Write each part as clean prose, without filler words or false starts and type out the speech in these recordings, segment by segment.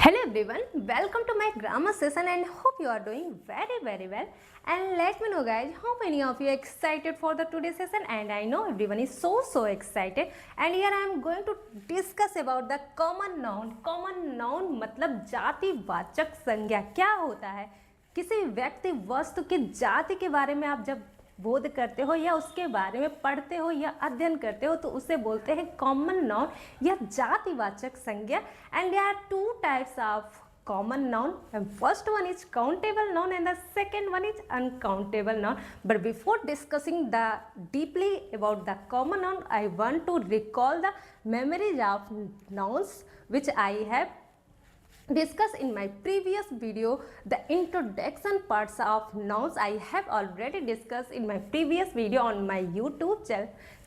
Hello everyone, welcome to my grammar session and hope you are doing very well. And let me know guys, how many of you are excited for the today's session? And I know everyone is so excited. And here I am going to discuss about the common noun. Common noun मतलब जातिवाचक संज्ञा क्या होता है? किसी व्यक्ति वस्तु की जाति के बारे में आप जब बोध करते हो या उसके बारे में पढ़ते हो या अध्ययन करते हो तो उसे बोलते हैं कॉमन नाउन या जातिवाचक संज्ञा. And there are two types of common noun, and first one is countable noun and the second one is uncountable noun. But before discussing the deeply about the common noun, I want to recall the memories of nouns which I have discuss in my previous video. The introduction parts of nouns I have already discussed in my previous video on my YouTube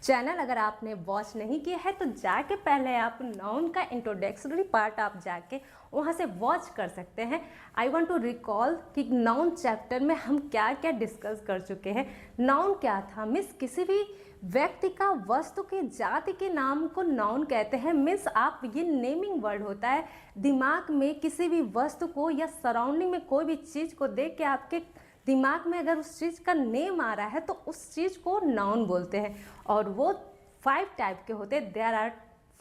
channel. अगर आपने watch नहीं किया है तो जाके पहले आप noun का इंट्रोडक्टरी पार्ट आप जाके वहाँ से वॉच कर सकते हैं. आई वांट टू रिकॉल कि नाउन चैप्टर में हम क्या क्या डिस्कस कर चुके हैं. नाउन क्या था? मीन्स किसी भी व्यक्ति का वस्तु के जाति के नाम को नाउन कहते हैं. मीन्स आप ये नेमिंग वर्ड होता है. दिमाग में किसी भी वस्तु को या सराउंडिंग में कोई भी चीज़ को देख के आपके दिमाग में अगर उस चीज़ का नेम आ रहा है तो उस चीज़ को नाउन बोलते हैं. और वो 5 टाइप के होते हैं. There are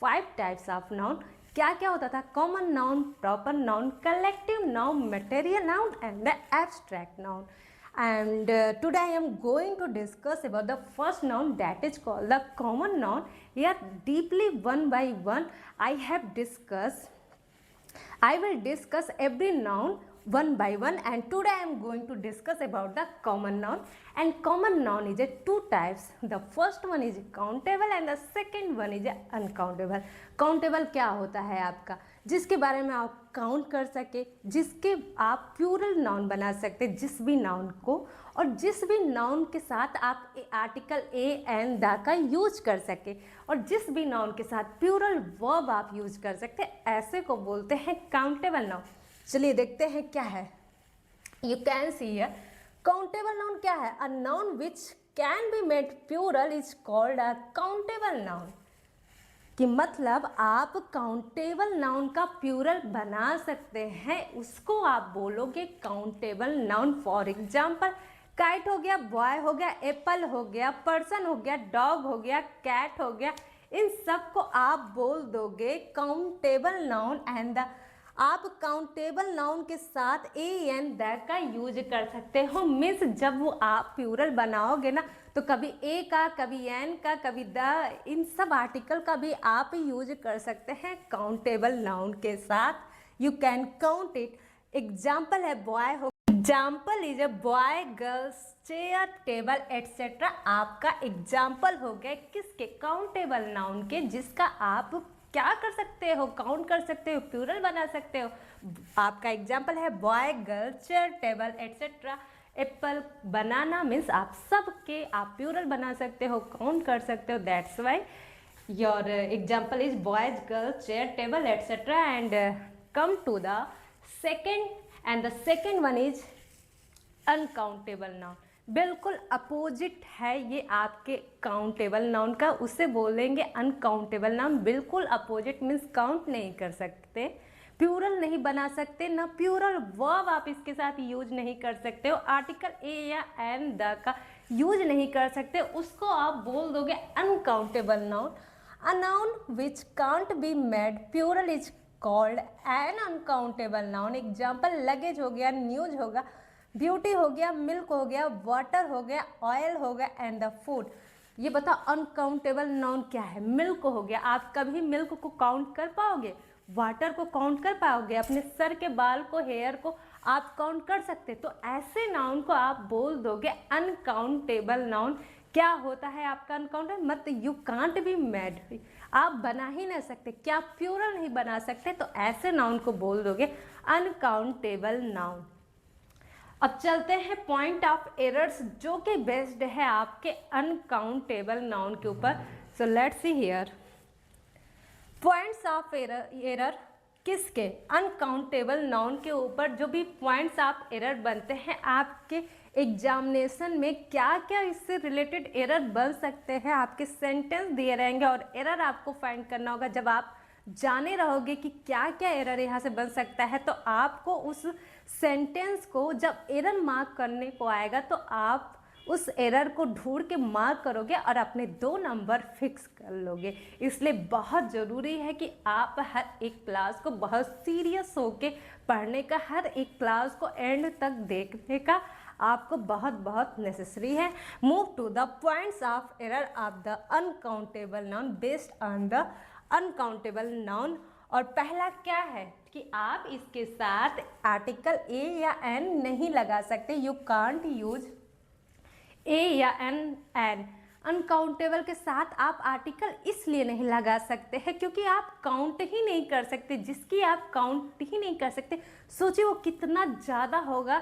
5 types of noun. क्या क्या होता था? Common noun, proper noun, collective noun, material noun and the abstract noun. And today I am going to discuss about the first noun, that is called the common noun. Here deeply one by one I will discuss every noun one by one, and today I am going to discuss about the common noun. And common noun is a 2 types. The first one is countable and the second one is uncountable. Countable क्या होता है आपका? जिसके बारे में आप count कर सके, जिसके आप प्यूरल नाउन बना सकते, जिस भी नाउन को, और जिस भी नाउन के साथ आप आर्टिकल ए एंड द का यूज कर सके, और जिस भी नाउन के साथ प्यूरल वर्ब आप यूज कर सकते, ऐसे को बोलते हैं काउंटेबल नाउन. चलिए देखते हैं क्या है. You can see here countable noun क्या है? A noun which can be made plural is called a countable noun. कि मतलब आप काउंटेबल नाउन का प्यूरल बना सकते हैं, उसको आप बोलोगे countable noun. For example kite हो गया, बॉय हो गया, एप्पल हो गया, पर्सन हो गया, डॉग हो गया, कैट हो गया. इन सब को आप बोल दोगे काउंटेबल नाउन. एंड आप काउंटेबल नाउन के साथ ए एन द का यूज कर सकते हो. मीन्स जब वो आप प्यूरल बनाओगे ना तो कभी ए का, कभी एन का, कभी द, इन सब आर्टिकल का भी आप यूज कर सकते हैं काउंटेबल नाउन के साथ. You can count it. Example है बॉय हो, example is a boy, girls, chair, table etcetera. आपका एग्जाम्पल हो गया किसके? काउंटेबल नाउन के, जिसका आप क्या कर सकते हो? काउंट कर सकते हो, प्यूरल बना सकते हो. आपका एग्जाम्पल है boy, girl, chair, table etcetera. Apple, banana, means आप सब के आप प्यूरल बना सकते हो, काउंट कर सकते हो. That's why your example is boys, girl, chair, table etcetera. And come to the second, and the second one is uncountable noun. बिल्कुल अपोजिट है ये आपके काउंटेबल नाउन का, उसे बोलेंगे अनकाउंटेबल नाउन. बिल्कुल अपोजिट, मीन्स काउंट नहीं कर सकते, प्यूरल नहीं बना सकते, ना प्यूरल वर्ब आप इसके साथ यूज नहीं कर सकते हो, आर्टिकल ए या एन द का यूज नहीं कर सकते. उसको आप बोल दोगे uncountable noun. A noun which can't be made plural is called an uncountable noun. Example luggage हो गया, न्यूज होगा, ब्यूटी हो गया, मिल्क हो गया, वाटर हो गया, ऑयल हो गया एंड द फूड. ये बताओ अनकाउंटेबल नाउन क्या है? मिल्क हो गया. आप कभी मिल्क को काउंट कर पाओगे? वाटर को काउंट कर पाओगे? अपने सर के बाल को, हेयर को आप काउंट कर सकते? तो ऐसे नाउन को आप बोल दोगे अनकाउंटेबल नाउन. क्या होता है आपका अनकाउंटेबल? मतलब यू कांट बी मेड, आप बना ही नहीं सकते. क्या प्यूरल नहीं बना सकते? तो ऐसे नाउन को बोल दोगे अनकाउंटेबल नाउन. अब चलते हैं पॉइंट ऑफ एरर्स, जो कि बेस्ड है आपके अनकाउंटेबल नाउन के ऊपर. So let's see here points of error किसके? अनकाउंटेबल नाउन के ऊपर. जो भी पॉइंट्स ऑफ एरर बनते हैं आपके एग्जामिनेशन में, क्या क्या इससे रिलेटेड एरर बन सकते हैं, आपके सेंटेंस दिए रहेंगे और एरर आपको फाइंड करना होगा. जब आप जाने रहोगे कि क्या क्या एरर यहाँ से बन सकता है, तो आपको उस सेंटेंस को जब एरर मार्क करने को आएगा तो आप उस एरर को ढूंढ के मार्क करोगे और अपने 2 नंबर फिक्स कर लोगे। इसलिए बहुत ज़रूरी है कि आप हर एक क्लास को बहुत सीरियस होके पढ़ने का, हर एक क्लास को एंड तक देखने का आपको बहुत बहुत नेसेसरी है। Move to the points of error of the uncountable noun based on the uncountable noun. और पहला क्या है कि आप इसके साथ आर्टिकल ए या एन नहीं लगा सकते। यू कांट यूज ए या एन अनकाउंटेबल के साथ आप आर्टिकल इसलिए नहीं लगा सकते हैं क्योंकि आप काउंट ही नहीं कर सकते। जिसकी आप काउंट ही नहीं कर सकते, सोचिए वो कितना ज़्यादा होगा,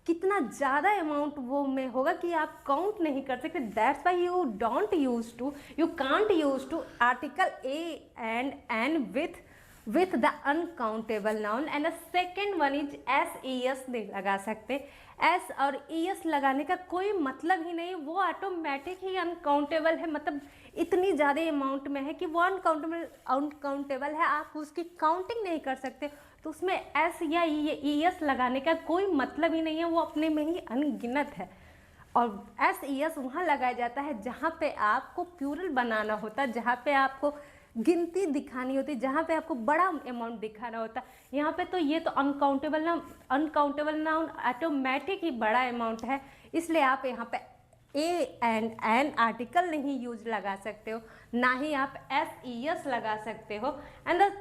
कितना ज़्यादा अमाउंट वो में होगा कि आप काउंट नहीं कर सकते। That's why you don't use to, you can't use to article a and an with the uncountable noun। and the second one is es नहीं लगा सकते। एस और es लगाने का कोई मतलब ही नहीं, वो ऑटोमेटिक ही अनकाउंटेबल है, मतलब इतनी ज़्यादा अमाउंट में है कि वो अनकाउंटेबल है, आप उसकी काउंटिंग नहीं कर सकते। तो उसमें एस या es लगाने का कोई मतलब ही नहीं है, वो अपने में ही अनगिनत है। और es वहाँ लगाया जाता है जहाँ पे आपको प्लूरल बनाना होता है, जहाँ पे आपको गिनती दिखानी होती है, जहाँ पे आपको बड़ा अमाउंट दिखाना होता है। यहाँ पे तो ये तो अनकाउंटेबल नाउन ऑटोमेटिक ही बड़ा अमाउंट है, इसलिए आप यहाँ पे ए एंड एन आर्टिकल नहीं यूज लगा सकते हो, ना ही आप es लगा सकते हो। And the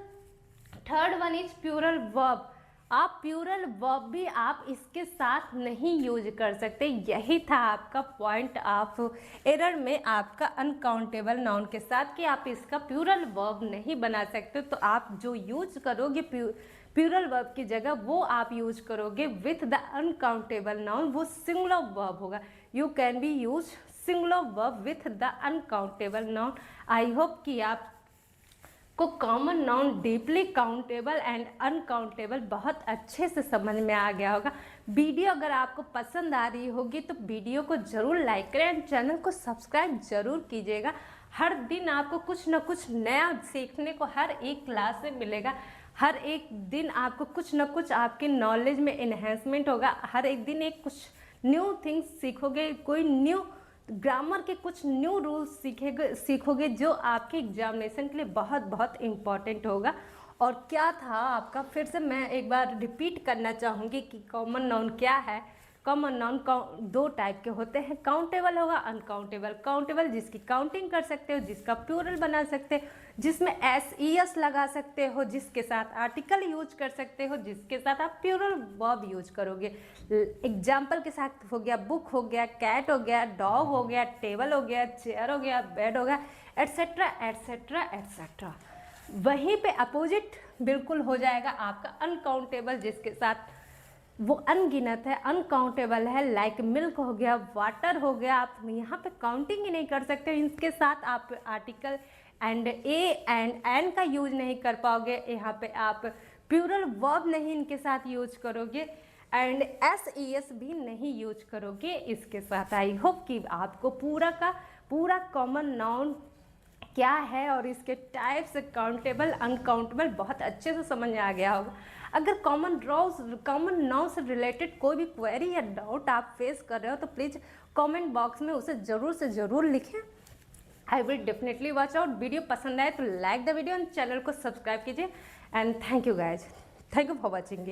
third one is plural verb. आप प्लूरल वर्ब भी आप इसके साथ नहीं यूज कर सकते। यही था आपका पॉइंट ऑफ एरर में आपका अनकाउंटेबल नाउन के साथ कि आप इसका प्लूरल वर्ब नहीं बना सकते। तो आप जो यूज करोगे प्लूरल वर्ब की जगह वो आप यूज करोगे विथ द अनकाउंटेबल नाउन, वो सिंगुलर वर्ब होगा। You can be use singular verb with the uncountable noun. I hope कि आप को common noun, deeply countable and uncountable बहुत अच्छे से समझ में आ गया होगा। वीडियो अगर आपको पसंद आ रही होगी तो वीडियो को ज़रूर लाइक करें एंड चैनल को सब्सक्राइब जरूर कीजिएगा। हर दिन आपको कुछ न कुछ नया सीखने को हर एक क्लास में मिलेगा। हर एक दिन आपको कुछ न कुछ आपके नॉलेज में इन्हेंसमेंट होगा। हर एक दिन एक कुछ न्यू थिंग्स सीखोगे, कोई न्यू ग्रामर के कुछ न्यू रूल्स सीखोगे जो आपके एग्जामिनेशन के लिए बहुत बहुत इम्पॉर्टेंट होगा। और क्या था आपका, फिर से मैं एक बार रिपीट करना चाहूँगी कि कॉमन नाउन क्या है। कॉमन नाउन 2 टाइप के होते हैं, काउंटेबल होगा, अनकाउंटेबल। काउंटेबल जिसकी काउंटिंग कर सकते हो, जिसका प्लूरल बना सकते हो, जिसमें es लगा सकते हो, जिसके साथ आर्टिकल यूज कर सकते हो, जिसके साथ आप प्लूरल वर्ब यूज करोगे। एग्जाम्पल के साथ हो गया बुक हो गया, कैट हो गया, डॉग हो गया, टेबल हो गया, चेयर हो गया, बेड हो गया, एट्सेट्रा एट्सेट्रा एट्सेट्रा। वहीं पे अपोजिट बिल्कुल हो जाएगा आपका अनकाउंटेबल, जिसके साथ वो अनगिनत है, अनकाउंटेबल है, लाइक मिल्क हो गया, वाटर हो गया। आप यहाँ पे काउंटिंग ही नहीं कर सकते। इनके साथ आप article and a and an का यूज नहीं कर पाओगे। यहाँ पे आप प्लूरल वर्ब नहीं इनके साथ यूज करोगे एंड es भी नहीं यूज करोगे इसके साथ। आई होप कि आपको पूरा का पूरा कॉमन नाउन क्या है और इसके टाइप्स काउंटेबल अनकाउंटेबल बहुत अच्छे से समझ में आ गया होगा। अगर कॉमन नाउन से रिलेटेड कोई भी क्वेरी या डाउट आप फेस कर रहे हो तो प्लीज़ कमेंट बॉक्स में उसे ज़रूर से ज़रूर लिखें। I will definitely watch out. Video पसंद आए तो like the video and channel को सब्सक्राइब कीजिए and thank you guys, thank you for watching.